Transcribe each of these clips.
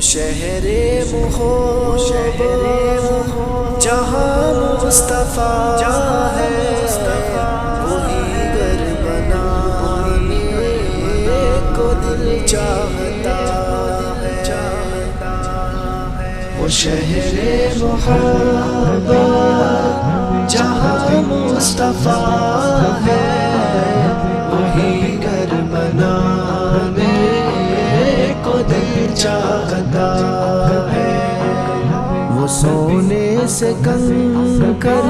شہر محبت جہاں مصطفیٰ ہے، وہی گھر بنانے کو دل چاہتا ہے۔ وہ شہر محبت جہاں مصطفیٰ ہے، وہی گھر بنانے کو دل چاہتا ہے۔ وہ سونے سے کنکر،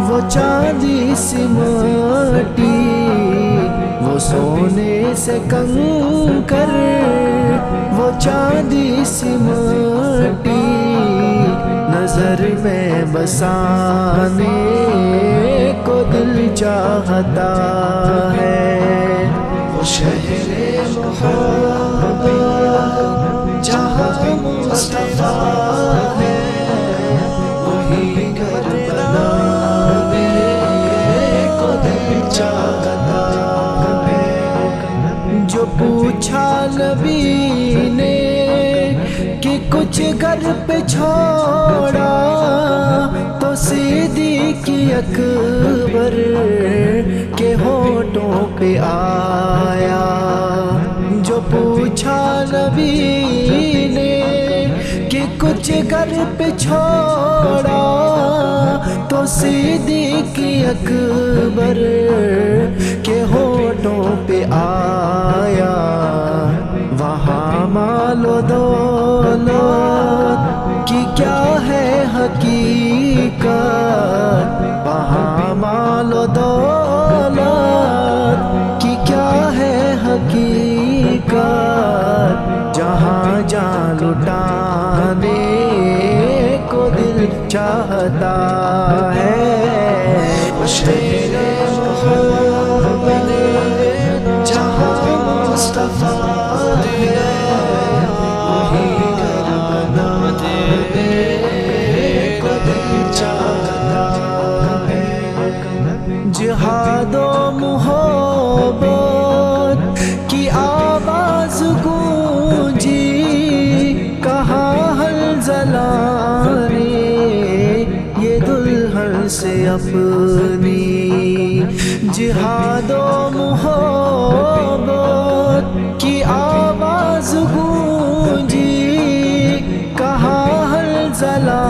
وہ چاندی سی مٹی، وہ سونے سے کنکر، وہ چاندی سی مٹی، نظر میں بسانے کو دل چاہتا ہے۔ وہ شہر محبت جہاں مصطفیٰ ہے، وہی گھر بنانے کو دل چاہتا ہے۔ جو پوچھا نبی نے کہ کچھ گھر پہ چھوڑا، تو صدیق اکبر کے ہونٹوں پہ آیا۔ جو پوچھا نبی نے کہ کچھ گھر پہ چھوڑا، تو صدیق اکبر کے ہونٹوں پہ آیا۔ وہاں مال و دولت کی کیا ہے حقیقت، وہاں مال و دولت کی کیا ہے حقیقت، جہاں جان لٹانے کو دل چاہتا ہے۔ وہ شہر محبت جہاں مصطفیٰ ہے، وہی گھر بنانے کو دل چاہتا ہے۔ جہاد و محبت کی آواز گونجی، کہاں حنظلہ نے یہ دلہن سے اپنی، جہاد و محبت کی آواز گونجی، کہاں حنظلہ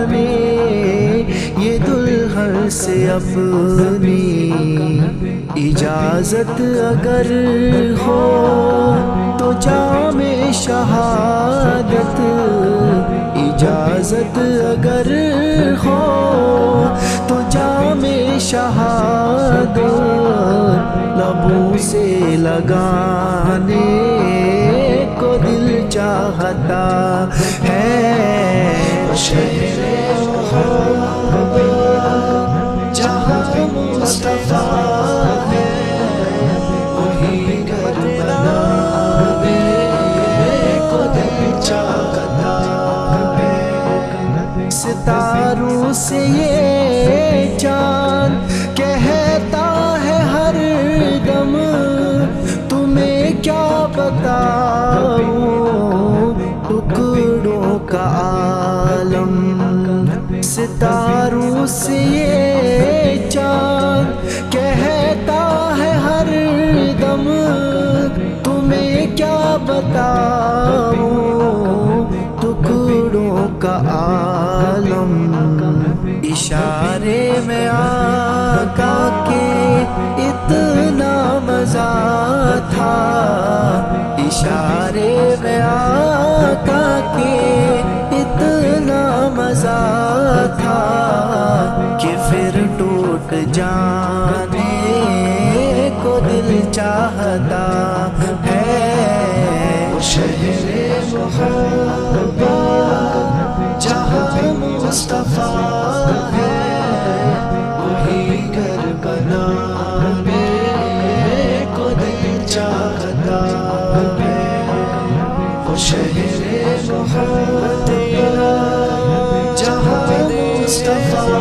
نے یہ دلہن سے اپنی، اجازت اگر ہو تو جام شہادت، اجازت اگر ہو تو جام شہادت لبوں سے لگانے کو دل چاہتا ہے۔ شہر محبت جہاں مصطفیٰ ہے، وہی گھر بنانے کو دل چاہتا ہے۔ ستاروں سے یہ چاند کہتا ہے ہر دم، تمہیں کیا بتاؤں ٹکڑوں کا عالم، ستاروں سے یہ چاند کہتا ہے ہر دم، تمہیں کیا بتاؤں ٹکڑوں کا عالم۔ اشارے میں آقا کے اتنا مزہ تھا، اشارے میں آقا کے اتنا مزہ تھا کہ پھر ٹوٹ جانے کو دل چاہتا ہے۔ وہ شہر محبت جہاں مصطفیٰ ہے، وہی گھر بنانے کو دل چاہتا ہے۔ وہ شہر محبت جہاں مصطفیٰ